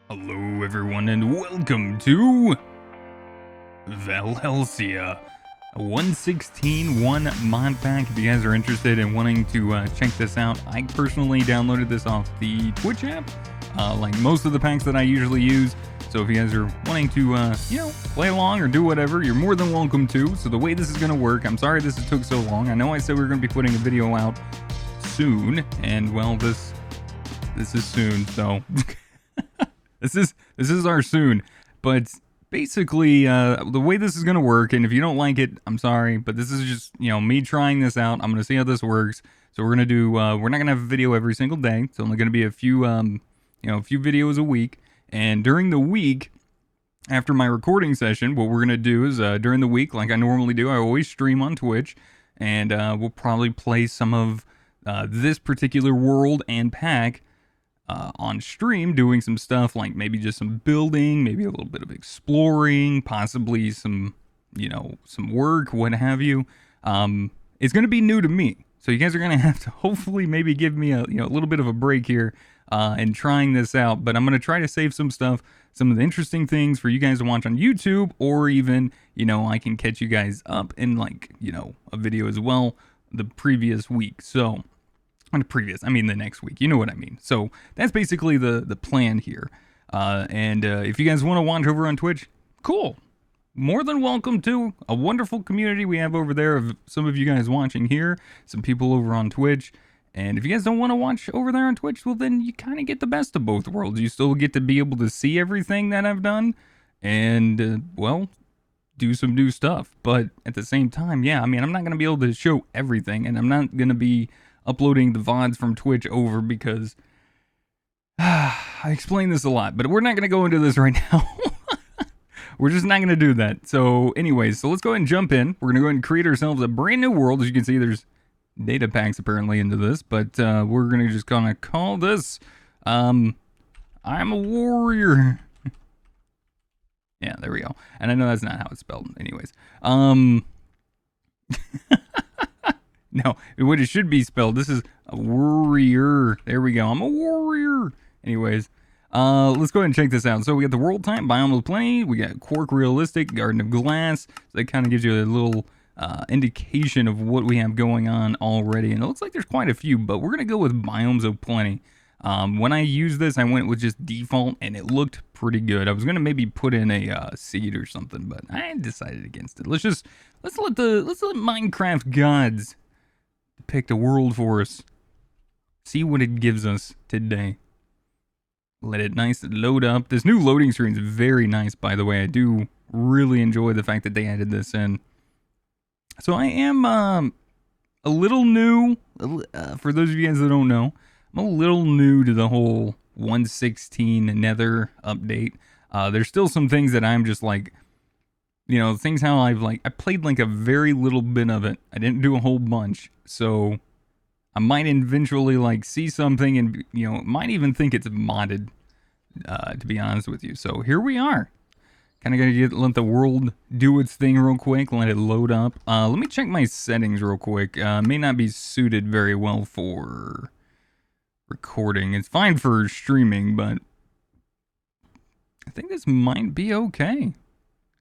Hello everyone and welcome to Valhelsia, a 1.16.1 mod pack. If you guys are interested in wanting to check this out, I personally downloaded this off the Twitch app, like most of the packs that I usually use. So if you guys are wanting to, play along or do whatever, you're more than welcome to. So the way this is going to work, I'm sorry this took so long. I know I said we were going to be putting a video out soon, and well, this is soon, so... This is our soon, but basically the way this is gonna work, and if you don't like it, I'm sorry, but this is just me trying this out. I'm gonna see how this works. So we're gonna do we're not gonna have a video every single day. It's only gonna be a few a few videos a week, and during the week after my recording session, what we're gonna do is during the week, like I normally do, I always stream on Twitch, and we'll probably play some of this particular world and pack on stream, doing some stuff like maybe just some building, maybe a little bit of exploring, possibly some, some work, what have you. It's going to be new to me. So you guys are going to have to hopefully maybe give me a little bit of a break here in trying this out. But I'm going to try to save some stuff, some of the interesting things for you guys to watch on YouTube, or even, I can catch you guys up in like, a video as well the previous week. So... I mean the next week, you know what I mean. So that's basically the plan here. And if you guys want to watch over on Twitch, cool. More than welcome to a wonderful community we have over there of some of you guys watching here, some people over on Twitch. And if you guys don't want to watch over there on Twitch, well then you kind of get the best of both worlds. You still get to be able to see everything that I've done and, well, do some new stuff. But at the same time, yeah, I mean, I'm not going to be able to show everything, and I'm not going to be uploading the VODs from Twitch over because I explain this a lot, but we're not going to go into this right now. We're just not going to do that. So anyways, so let's go ahead and jump in. We're going to go ahead and create ourselves a brand new world. As you can see, there's data packs apparently into this, but we're going to just kind of call this, I'm a warrior. Yeah, there we go. And I know that's not how it's spelled. Anyways, no, what it should be spelled. This is a warrior. There we go. I'm a warrior. Anyways, let's go ahead and check this out. So we got the world type, Biomes plenty. We got Quark realistic, Garden of Glass. So that kind of gives you a little indication of what we have going on already. And it looks like there's quite a few, but we're going to go with Biomes of plenty. When I used this, I went with just default, and it looked pretty good. I was going to maybe put in a seed or something, but I decided against it. Let's let Minecraft gods pick a world for us. See what it gives us today. Let it nice load up. This new loading screen is very nice, by the way. I do really enjoy the fact that they added this in. So I am a little new. For those of you guys that don't know, I'm a little new to the whole 1.16 Nether update. There's still some things that I'm just like, things how I played like a very little bit of it. I didn't do a whole bunch. So I might eventually like see something and, might even think it's modded, to be honest with you. So here we are. Kind of going to let the world do its thing real quick. Let it load up. Let me check my settings real quick. May not be suited very well for recording. It's fine for streaming, but I think this might be okay.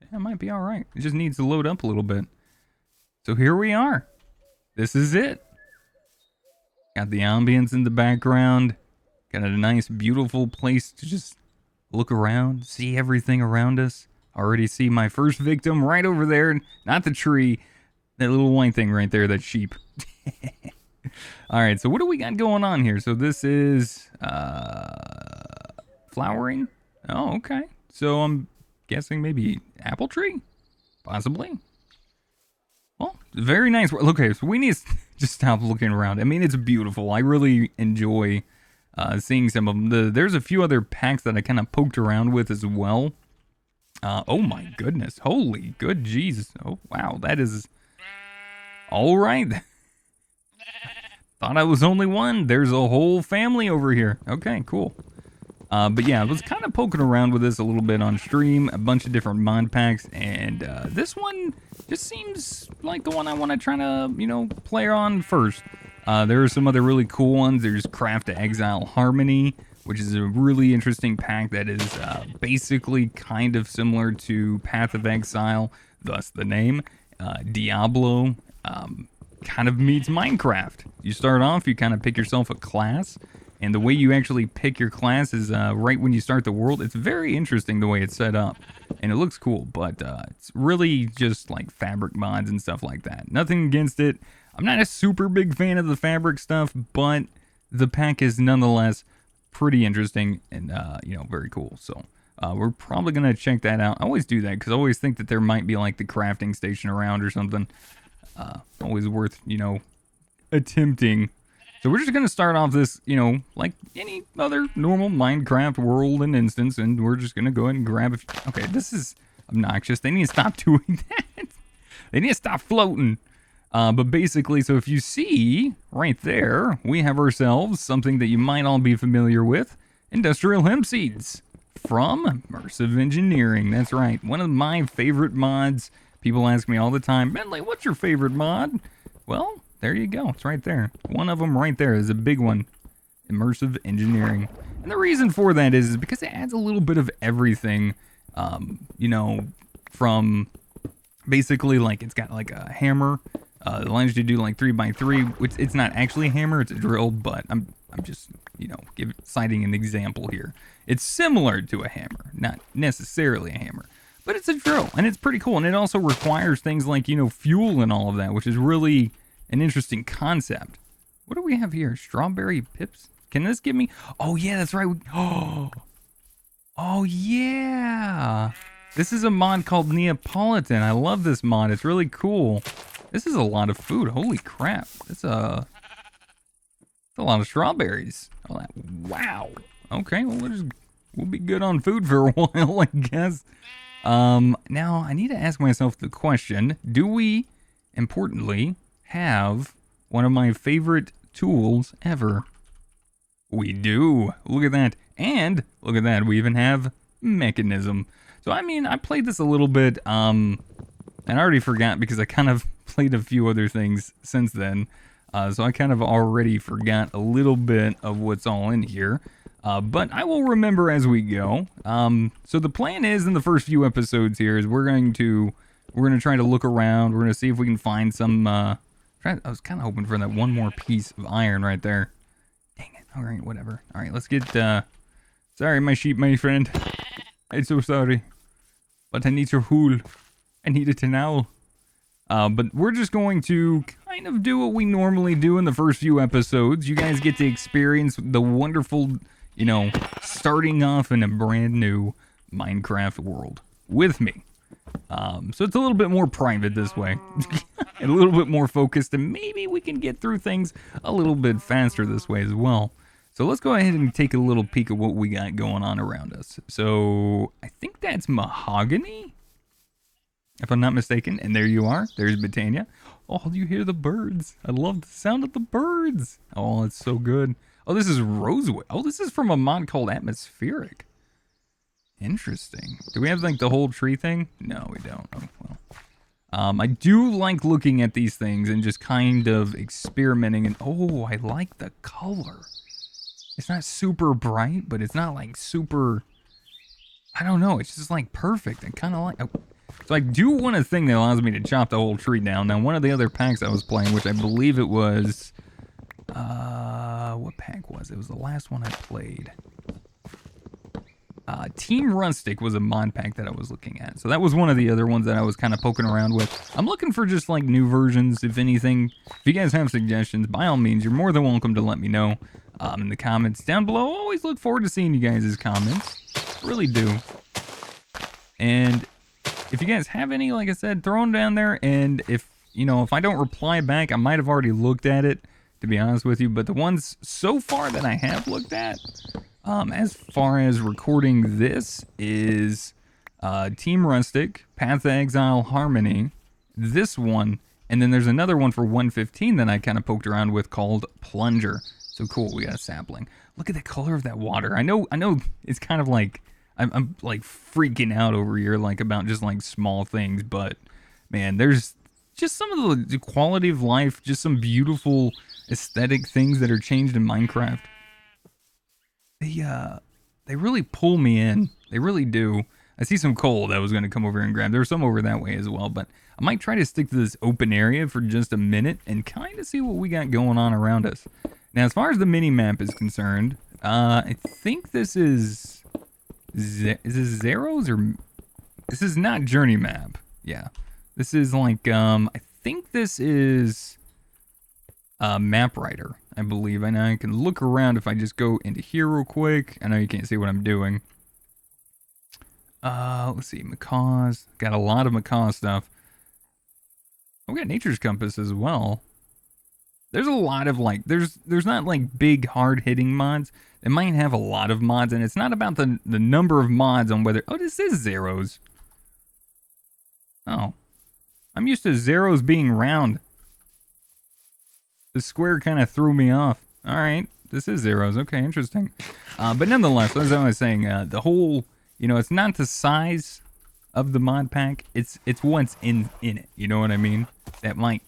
Yeah, it might be all right. It just needs to load up a little bit. So here we are. This is it. Got the ambience in the background. Got a nice, beautiful place to just look around, see everything around us. Already see my first victim right over there. Not the tree. That little white thing right there, that sheep. Alright, so what do we got going on here? So this is flowering. Oh, okay. So I'm guessing maybe apple tree? Possibly. Well, very nice. Okay, so we need to just stop looking around. I mean, it's beautiful. I really enjoy seeing some of them. There's a few other packs that I kind of poked around with as well. Oh my goodness. Holy good jeez. Oh, wow. That is... All right. Thought I was only one. There's a whole family over here. Okay, cool. But yeah, I was kind of poking around with this a little bit on stream, a bunch of different mod packs, and this one just seems like the one I want to try to, play on first. There are some other really cool ones. There's Craft to Exile Harmony, which is a really interesting pack that is basically kind of similar to Path of Exile, thus the name. Diablo kind of meets Minecraft. You start off, you kind of pick yourself a class, and the way you actually pick your class is right when you start the world. It's very interesting the way it's set up, and it looks cool, but it's really just like fabric mods and stuff like that. Nothing against it. I'm not a super big fan of the fabric stuff, but the pack is nonetheless pretty interesting and, you know, very cool. So we're probably going to check that out. I always do that because I always think that there might be like the crafting station around or something. Always worth, you know, attempting. So we're just going to start off this, you know, like any other normal Minecraft world and instance, and we're just going to go ahead and grab a few. Okay, this is obnoxious. They need to stop doing that. They need to stop floating. But basically, so if you see right there, we have ourselves something that you might all be familiar with, industrial hemp seeds from Immersive Engineering. That's right, one of my favorite mods. People ask me all the time, Bentley, what's your favorite mod? Well, there you go. It's right there. One of them right there is a big one. Immersive Engineering. And the reason for that is because it adds a little bit of everything, you know, from basically like it's got like a hammer. It allows you to do like 3x3, which it's not actually a hammer, it's a drill, but I'm just, you know, citing an example here. It's similar to a hammer, not necessarily a hammer. But it's a drill, and it's pretty cool, and it also requires things like, you know, fuel and all of that, which is really an interesting concept. What do we have here? Strawberry pips? Can this give me... Oh, yeah, that's right. Oh, yeah. This is a mod called Neapolitan. I love this mod. It's really cool. This is a lot of food. Holy crap. It's a lot of strawberries. Oh, wow. Okay, well, we'll be good on food for a while, I guess. Now, I need to ask myself the question, do we, importantly, have one of my favorite tools ever? We do. Look at that. And, look at that, we even have mechanism. So, I mean, I played this a little bit, and I already forgot because I kind of played a few other things since then. So I kind of already forgot a little bit of what's all in here. But I will remember as we go. So the plan is in the first few episodes here is we're going to try to look around. We're going to see if we can find some, I was kind of hoping for that one more piece of iron right there. Dang it. All right, whatever. All right, let's get, sorry, my sheep, my friend. I'm so sorry. But I need your wool. I need it now. But we're just going to kind of do what we normally do in the first few episodes. You guys get to experience the wonderful, you know, starting off in a brand new Minecraft world with me. So it's a little bit more private this way. And a little bit more focused, and maybe we can get through things a little bit faster this way as well. So let's go ahead and take a little peek at what we got going on around us. So I think that's mahogany, if I'm not mistaken. And there you are. There's Botania. Oh, you hear the birds. I love the sound of the birds. Oh, it's so good. Oh, this is rosewood. Oh, this is from a mod called Atmospheric. Interesting. Do we have like the whole tree thing? No, we don't. Oh, well. I do like looking at these things and just kind of experimenting. And oh, I like the color. It's not super bright, but it's not like super, I don't know. It's just like perfect. I kind of like, so I do want a thing that allows me to chop the whole tree down. Now, one of the other packs I was playing, which I believe it was, what pack was it? It was the last one I played. Team Rustic was a mod pack that I was looking at. So that was one of the other ones that I was kind of poking around with. I'm looking for just like new versions, if anything. If you guys have suggestions, by all means, you're more than welcome to let me know in the comments down below. I always look forward to seeing you guys' comments. Really do. And if you guys have any, like I said, throw them down there. And if, you know, if I don't reply back, I might have already looked at it, to be honest with you. But the ones so far that I have looked at, as far as recording this, is Team Rustic, Path of Exile, Harmony, this one, and then there's another one for 1.15 that I kind of poked around with called Plunger. So cool, we got a sapling. Look at the color of that water. I know it's kind of like, I'm like freaking out over here, like about just like small things, but man, there's just some of the quality of life, just some beautiful aesthetic things that are changed in Minecraft. they really pull me in. They really do. I see some coal that I was going to come over and grab. There's some over that way as well, but I might try to stick to this open area for just a minute and kind of see what we got going on around us. Now, as far as the mini-map is concerned, I think this is this Zeros or... This is not Journey Map. Yeah. This is like, I think this is Map Writer, I believe. And I can look around if I just go into here real quick. I know you can't see what I'm doing. Let's see, macaws. Got a lot of macaw stuff. We got Nature's Compass as well. There's a lot of like, there's not like big hard-hitting mods. It might have a lot of mods, and it's not about the number of mods on whether... Oh, this is Zeros. Oh. I'm used to Zeros being round. The square kind of threw me off. Alright, this is Zeros. Okay, interesting. But nonetheless, as I was saying, the whole... You know, it's not the size of the mod pack. It's what's in it. You know what I mean? That might,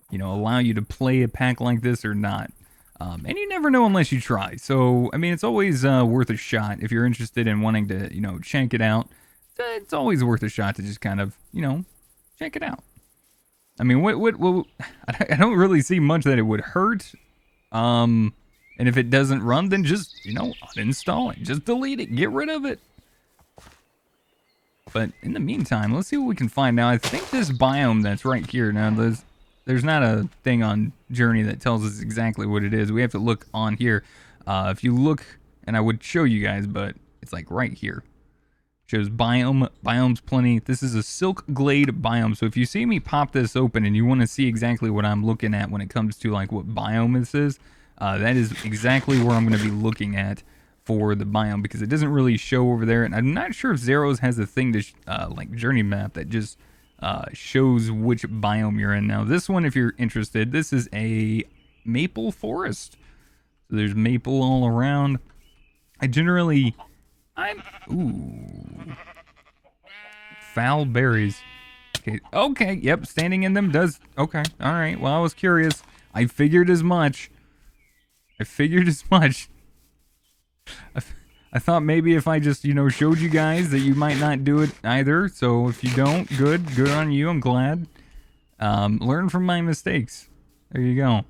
you know, allow you to play a pack like this or not. And you never know unless you try. So, I mean, it's always worth a shot if you're interested in wanting to, you know, check it out. It's always worth a shot to just kind of, you know, check it out. I mean, what I don't really see much that it would hurt. And if it doesn't run, then just, you know, uninstall it. Just delete it. Get rid of it. But in the meantime, let's see what we can find. Now, I think this biome that's right here, now there's not a thing on Journey that tells us exactly what it is. We have to look on here. If you look, and I would show you guys, but it's like right here. Shows biomes plenty. This is a silk glade biome. So if you see me pop this open and you want to see exactly what I'm looking at when it comes to like what biome this is, that is exactly where I'm going to be looking at for the biome, because it doesn't really show over there, and I'm not sure if Zeros has a thing to like Journey Map that just shows which biome you're in. Now this one, if you're interested, this is a maple forest, so there's maple all around. Ooh, foul berries. Okay, yep, standing in them does. Okay, all right, well, I was curious. I figured as much. I thought maybe if I just, you know, showed you guys that you might not do it either. So if you don't, good on you. I'm glad. Learn from my mistakes. There you go.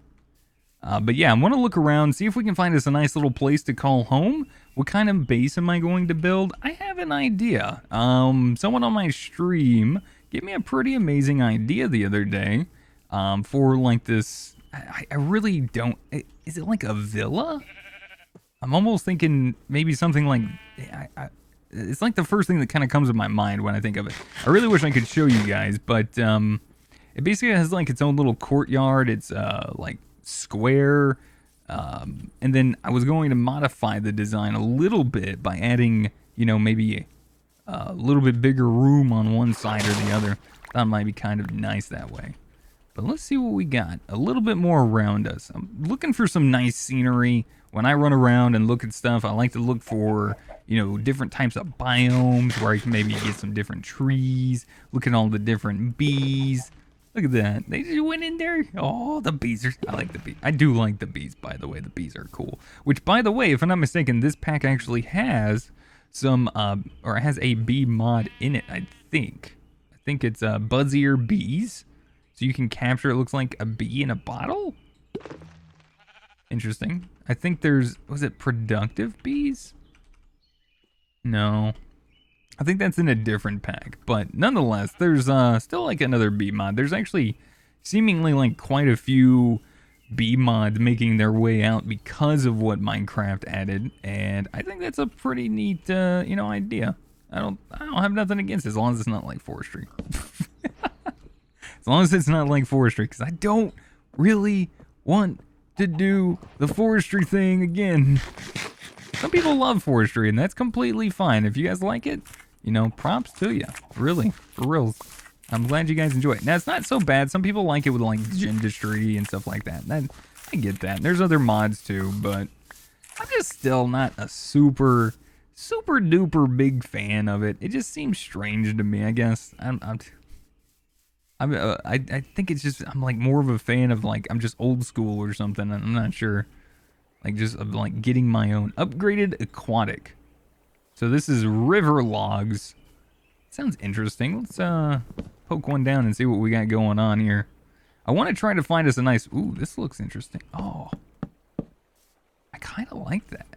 But yeah, I want to look around, see if we can find us a nice little place to call home. What kind of base am I going to build? I have an idea. Someone on my stream gave me a pretty amazing idea the other day for like this. I really don't. Is it like a villa? I'm almost thinking maybe something like, it's like the first thing that kind of comes to my mind when I think of it. I really wish I could show you guys, but it basically has like its own little courtyard. It's like square, and then I was going to modify the design a little bit by adding, you know, maybe a little bit bigger room on one side or the other. Thought it might be kind of nice that way. But let's see what we got. A little bit more around us. I'm looking for some nice scenery. When I run around and look at stuff, I like to look for, you know, different types of biomes where I can maybe get some different trees. Look at all the different bees. Look at that. They just went in there. Oh, the bees are... I like the bees. I do like the bees, by the way. The bees are cool. Which, by the way, if I'm not mistaken, this pack actually has some, or has a bee mod in it, I think. I think it's Buzzier Bees. So you can capture, it looks like a bee in a bottle? Interesting. I think there's, was it productive bees? No. I think that's in a different pack. But nonetheless, there's still like another bee mod. There's actually seemingly like quite a few bee mods making their way out because of what Minecraft added. And I think that's a pretty neat, you know, idea. I don't have nothing against it as long as it's not like forestry. As long as it's not like forestry, because I don't really want to do the forestry thing again. Some people love forestry, and that's completely fine. If you guys like it, you know, props to you. Really, for real. I'm glad you guys enjoy it. Now, it's not so bad. Some people like it with, like, industry and stuff like that. I get that. There's other mods, too, but I'm just still not a super duper big fan of it. It just seems strange to me, I guess. I think it's just, I'm like more of a fan of like, I'm just old school or something. I'm not sure. Like just of like getting my own upgraded aquatic. So this is river logs. Sounds interesting. Let's poke one down and see what we got going on here. I want to try to find us a nice... Ooh, this looks interesting. Oh, I kind of like that.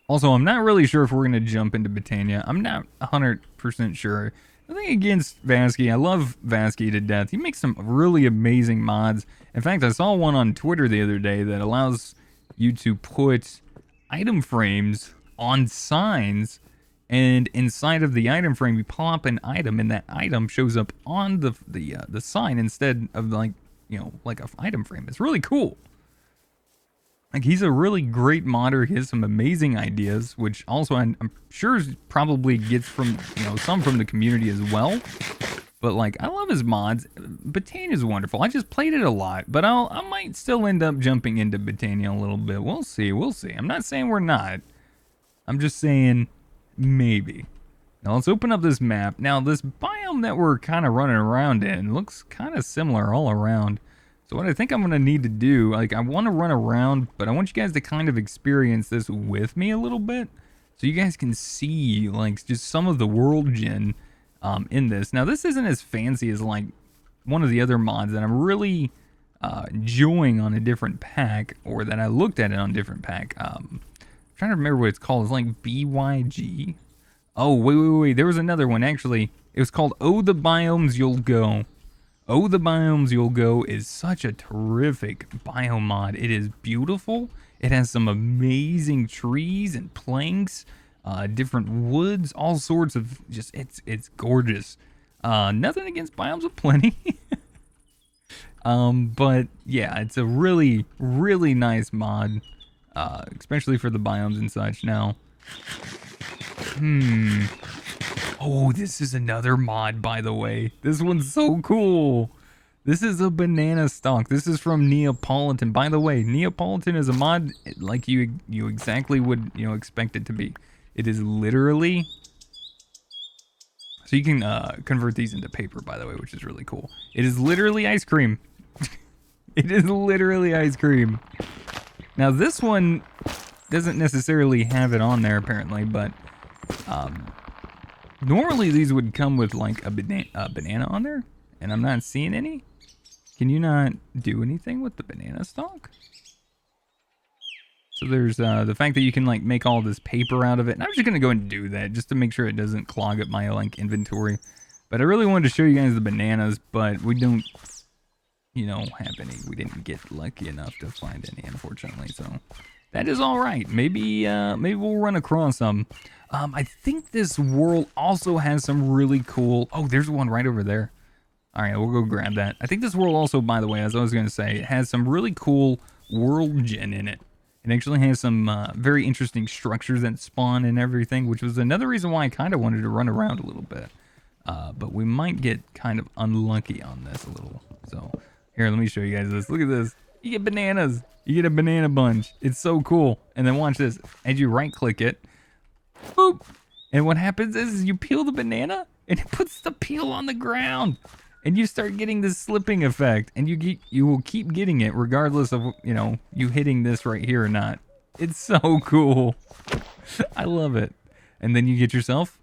Also, I'm not really sure if we're going to jump into Botania. I'm not 100% sure. Nothing against Vasky. I love Vasky to death. He makes some really amazing mods. In fact, I saw one on Twitter the other day that allows you to put item frames on signs, and inside of the item frame you plop an item, and that item shows up on the sign instead of like, you know, like a item frame. It's really cool. Like, he's a really great modder. He has some amazing ideas, which also I'm sure probably gets from, you know, some from the community as well. But like, I love his mods. Botania is wonderful. I just played it a lot, but I might still end up jumping into Botania a little bit. We'll see. We'll see. I'm not saying we're not. I'm just saying maybe. Now let's open up this map. Now this biome that we're kind of running around in looks kind of similar all around. So what I think I'm going to need to do, like, I want to run around, but I want you guys to kind of experience this with me a little bit, so you guys can see, like, just some of the world gen in this. Now, this isn't as fancy as, like, one of the other mods that I'm really enjoying on a different pack, or that I looked at it on a different pack. I'm trying to remember what it's called. It's like BYG. Oh, wait. There was another one, actually. It was called Oh, the Biomes You'll Go. Oh, the Biomes You'll Go is such a terrific biome mod. It is beautiful. It has some amazing trees and planks, different woods, all sorts of just, it's gorgeous. Nothing against Biomes of Plenty. But yeah, it's a really, really nice mod, especially for the biomes and such. Now, oh, this is another mod, by the way. This one's so cool. This is a banana stalk. This is from Neapolitan. By the way, Neapolitan is a mod like you exactly would, you know, expect it to be. It is literally... So you can convert these into paper, by the way, which is really cool. It is literally ice cream. It is literally ice cream. Now, this one doesn't necessarily have it on there, apparently, but... normally these would come with like a banana on there, and I'm not seeing any. Can you not do anything with the banana stalk? So there's the fact that you can like make all this paper out of it, and I'm just gonna go and do that just to make sure it doesn't clog up my like inventory. But I really wanted to show you guys the bananas, but we don't, you know, have any. We didn't get lucky enough to find any, unfortunately. So that is all right. Maybe we'll run across some. I think this world also has some really cool... Oh, there's one right over there. All right, we'll go grab that. I think this world also, by the way, as I was going to say, it has some really cool world gen in it. It actually has some very interesting structures that spawn and everything, which was another reason why I kind of wanted to run around a little bit. But we might get kind of unlucky on this a little. So here, let me show you guys this. Look at this. You get bananas. You get a banana bunch. It's so cool. And then watch this. As you right-click it, boop. And what happens is you peel the banana and it puts the peel on the ground, and you start getting this slipping effect, and you will keep getting it regardless of, you know, you hitting this right here or not. It's so cool. I love it. And then you get yourself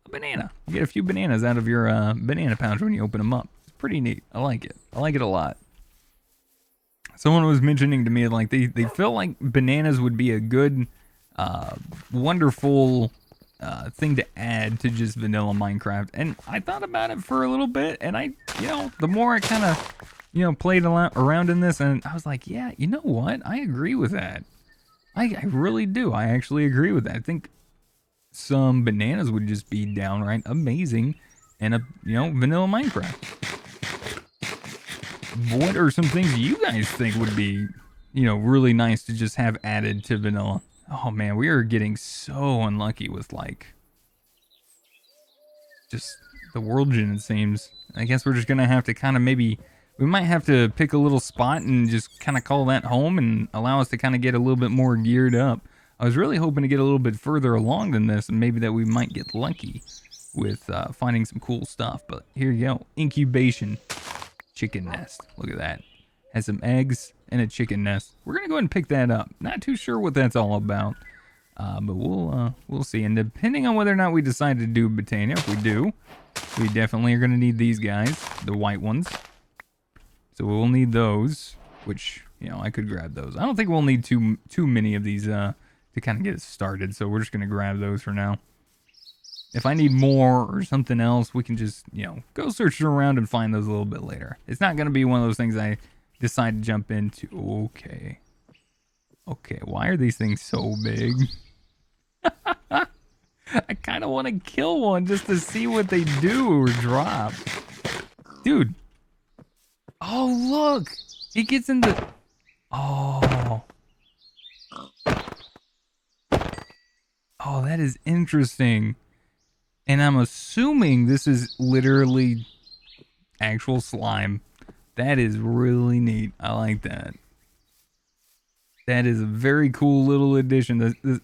a banana. You get a few bananas out of your banana pouch when you open them up. It's pretty neat. I like it. I like it a lot. Someone was mentioning to me like they feel like bananas would be a good wonderful thing to add to just vanilla Minecraft, and I thought about it for a little bit, and you know, the more I kind of, you know, played around in this, and I was like, yeah, you know what, I agree with that. I really do. I actually agree with that. I think some bananas would just be downright amazing in a, you know, vanilla Minecraft. What are some things you guys think would be, you know, really nice to just have added to vanilla? Oh man, we are getting so unlucky with like just the world gen, it seems. I guess we're just gonna have to kind of we might have to pick a little spot and just kind of call that home and allow us to kind of get a little bit more geared up. I was really hoping to get a little bit further along than this, and maybe that we might get lucky with finding some cool stuff. But here you go, incubation chicken nest. Look at that. Has some eggs and a chicken nest. We're gonna go ahead and pick that up. Not too sure what that's all about. But we'll see. And depending on whether or not we decide to do Botania, if we do, we definitely are gonna need these guys, the white ones. So we'll need those, which, you know, I could grab those. I don't think we'll need too many of these to kind of get us started. So we're just gonna grab those for now. If I need more or something else, we can just, you know, go search around and find those a little bit later. It's not gonna be one of those things I decide to jump into. Okay. Okay, why are these things so big? I kind of want to kill one just to see what they do or drop. Dude. Oh, look. He gets in the... Oh. Oh, that is interesting. And I'm assuming this is literally actual slime. That is really neat. I like that. That is a very cool little addition.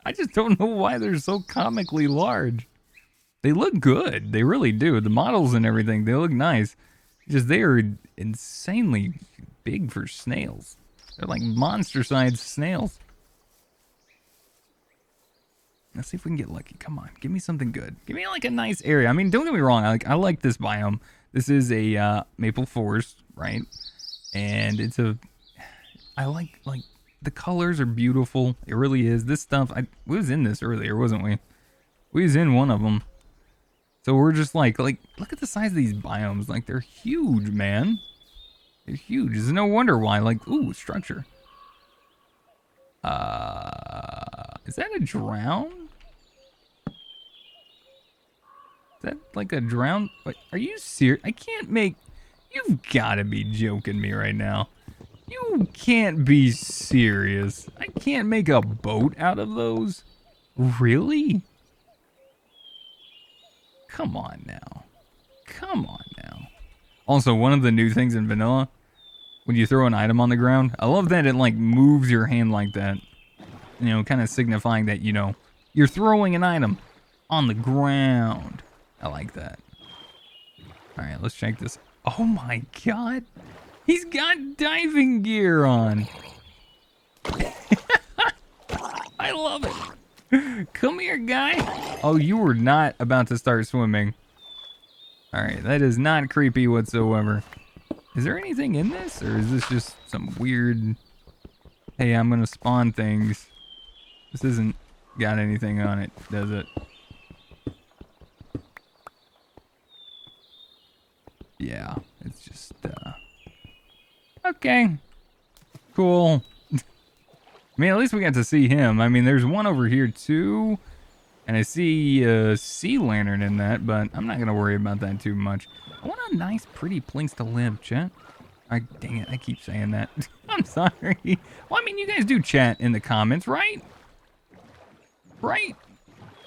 I just don't know why they're so comically large. They look good. They really do. The models and everything, they look nice. Just they are insanely big for snails. They're like monster-sized snails. Let's see if we can get lucky. Come on, give me something good. Give me like a nice area. I mean, don't get me wrong. I like this biome. This is a maple forest, right? And it's a... I like the colors are beautiful. It really is. This stuff, we was in this earlier, wasn't we? We was in one of them. So we're just like, look at the size of these biomes. Like, they're huge, man. They're huge. There's no wonder why. Like, ooh, structure. Is that a drown? Is that like a drown? Wait, are you serious? I can't make... You've got to be joking me right now. You can't be serious. I can't make a boat out of those? Really? Come on now. Come on now. Also, one of the new things in vanilla, when you throw an item on the ground, I love that it like moves your hand like that. You know, kind of signifying that, you know, you're throwing an item on the ground. I like that. All right, let's check this. Oh my God. He's got diving gear on. I love it. Come here, guy. Oh, you were not about to start swimming. All right, that is not creepy whatsoever. Is there anything in this, or is this just some weird, hey, I'm gonna spawn things? This isn't got anything on it, does it? Yeah, it's just, okay, cool. I mean, at least we got to see him. I mean, there's one over here too, and I see a sea lantern in that, but I'm not gonna worry about that too much. I want a nice, pretty place to live, chat. Dang it, I keep saying that. I'm sorry. Well, I mean, you guys do chat in the comments, right? Right?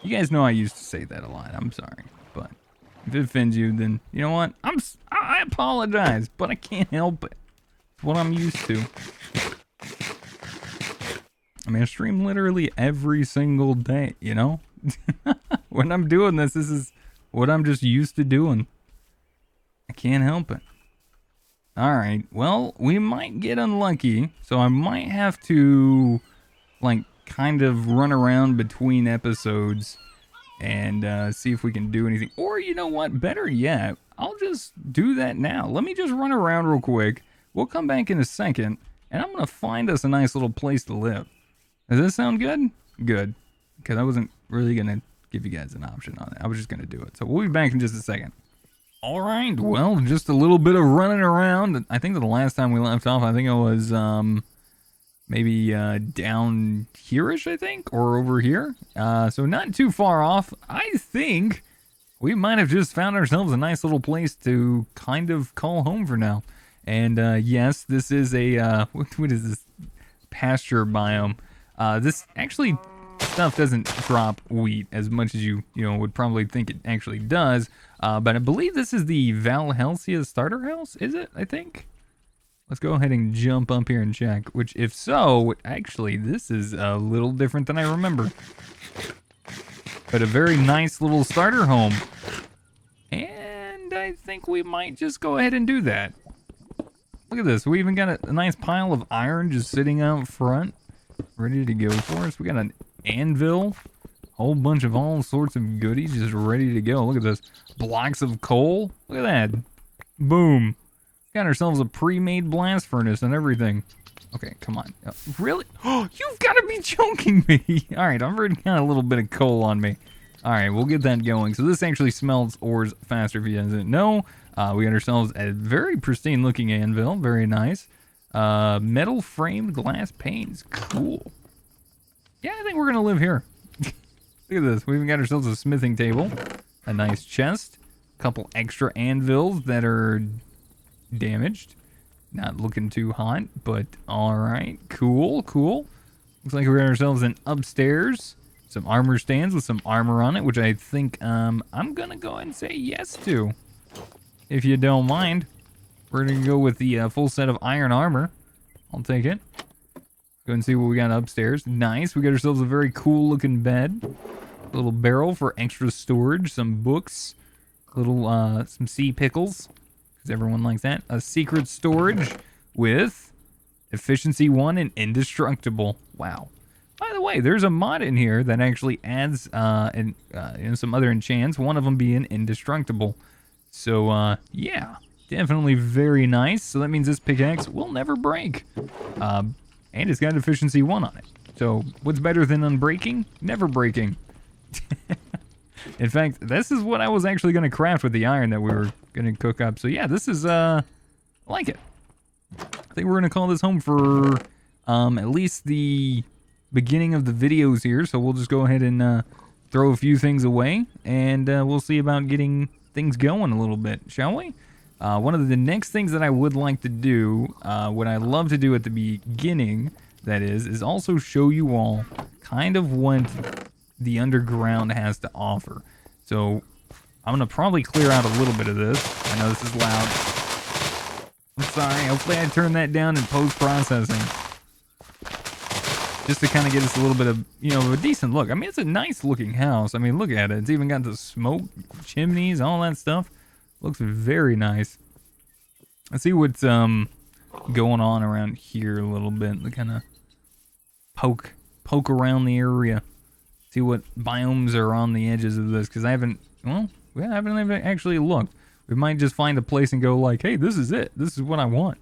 You guys know I used to say that a lot. I'm sorry, but if it offends you, then you know what? I apologize, but I can't help it. It's what I'm used to. I mean, I stream literally every single day, you know? When I'm doing this is what I'm just used to doing. I can't help it. Alright, well, we might get unlucky, so I might have to, like, kind of run around between episodes and see if we can do anything. Or, you know what, better yet, I'll just do that now. Let me just run around real quick. We'll come back in a second, and I'm going to find us a nice little place to live. Does this sound good? Good. Because I wasn't really going to give you guys an option on it. I was just going to do it. So we'll be back in just a second. All right, well, just a little bit of running around. I think that the last time we left off, I think it was maybe down here-ish, I think, or over here. So not too far off. I think we might have just found ourselves a nice little place to kind of call home for now. And yes, this is a, what is this? Pasture biome. This actually stuff doesn't drop wheat as much as you would probably think it actually does. But I believe this is the Valhelsia starter house, is it? I think. Let's go ahead and jump up here and check. Which, if so, actually, this is a little different than I remember. But a very nice little starter home. And I think we might just go ahead and do that. Look at this. We even got a nice pile of iron just sitting out front, ready to go for us. We got an anvil, whole bunch of all sorts of goodies just ready to go. Look at this. Blocks of coal. Look at that. Boom. Got ourselves a pre-made blast furnace and everything. Okay, come on. Really? Oh, you've got to be joking me. All right, I've already got a little bit of coal on me. All right, we'll get that going. So this actually smelts ores faster if you guys didn't know. We got ourselves a very pristine looking anvil. Very nice. Metal framed glass panes. Cool. Yeah, I think we're going to live here. Look at this. We even got ourselves a smithing table. A nice chest. A couple extra anvils that are damaged. Not looking too hot, but all right. Cool, cool. Looks like we got ourselves an upstairs. Some armor stands with some armor on it, which I think I'm going to go ahead and say yes to. If you don't mind. We're going to go with the full set of iron armor. I'll take it. Go and see what we got upstairs. Nice. We got ourselves a very cool looking bed. A little barrel for extra storage. Some books. Some sea pickles. Because everyone likes that. A secret storage with efficiency 1 and indestructible. Wow. By the way, there's a mod in here that actually adds some other enchants. One of them being indestructible. So, yeah. Definitely very nice. So that means this pickaxe will never break. And it's got efficiency 1 on it. So what's better than unbreaking? Never breaking. In fact, this is what I was actually going to craft with the iron that we were going to cook up. So yeah, this is, I like it. I think we're going to call this home for at least the beginning of the videos here. So we'll just go ahead and throw a few things away. And we'll see about getting things going a little bit, shall we? One of the next things that I would like to do, what I love to do at the beginning, that is also show you all kind of what the underground has to offer. So I'm going to probably clear out a little bit of this. I know this is loud. I'm sorry. Hopefully I turn that down in post-processing. Just to kind of get us a little bit of, you know, a decent look. I mean, it's a nice looking house. I mean, look at it. It's even got the smoke, chimneys, all that stuff. Looks very nice. Let's see what's going on around here a little bit. To kind of poke around the area. See what biomes are on the edges of this, because I haven't actually looked. We might just find a place and go like, hey, this is it. This is what I want.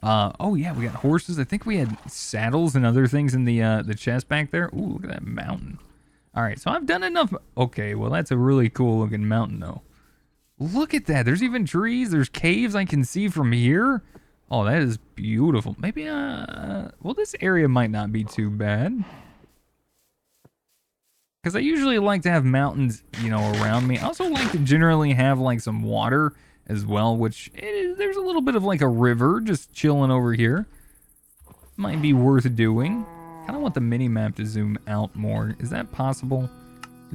Oh yeah, we got horses. I think we had saddles and other things in the chest back there. Ooh, look at that mountain. All right, so I've done enough. Okay, well that's a really cool looking mountain though. Look at that. There's even trees. There's caves I can see from here. Oh, that is beautiful. Maybe well, this area might not be too bad. Because I usually like to have mountains, you know, around me. I also like to generally have, like, some water as well, which there's a little bit of, like, a river just chilling over here. Might be worth doing. Kind of want the mini-map to zoom out more. Is that possible?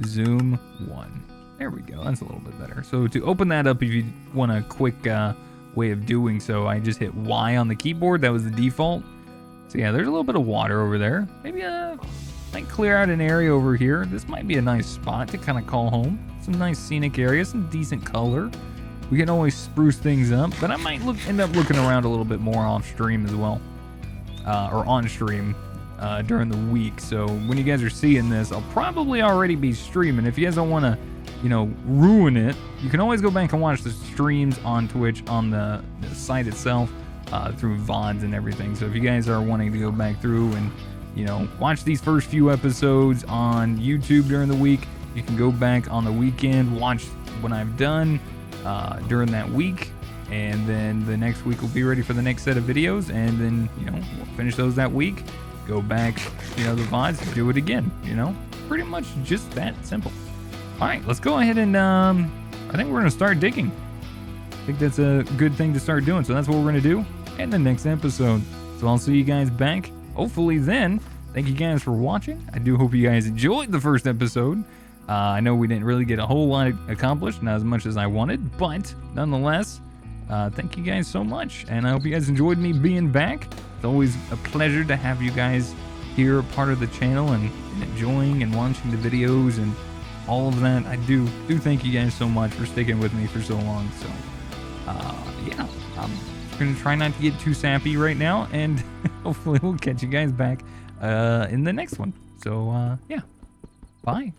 Zoom 1. There we go. That's a little bit better. So to open that up, if you want a quick way of doing so, I just hit Y on the keyboard. That was the default. So, yeah, there's a little bit of water over there. Maybe might clear out an area over here. This might be a nice spot to kind of call home. Some nice scenic area, some decent color. We can always spruce things up, but I might end up looking around a little bit more off stream as well. Or on stream during the week. So when you guys are seeing this, I'll probably already be streaming. If you guys don't want to, you know, ruin it, you can always go back and watch the streams on Twitch on the site itself through VODs and everything. So if you guys are wanting to go back through and, you know, watch these first few episodes on YouTube during the week, you can go back on the weekend, watch what I've done during that week, and then the next week we'll be ready for the next set of videos, and then, you know, we'll finish those that week, go back, you know, the VODs, do it again, you know, pretty much just that simple. All right, let's go ahead and I think we're gonna start digging. I think that's a good thing to start doing, so that's what we're gonna do in the next episode. So I'll see you guys back hopefully then. Thank you guys for watching. I do hope you guys enjoyed the first episode. I know we didn't really get a whole lot accomplished, not as much as I wanted, but nonetheless, thank you guys so much. And I hope you guys enjoyed me being back. It's always a pleasure to have you guys here, part of the channel, and enjoying and watching the videos and all of that. I do thank you guys so much for sticking with me for so long. So, yeah, going to try not to get too sappy right now, and hopefully we'll catch you guys back in the next one. So, yeah. Bye.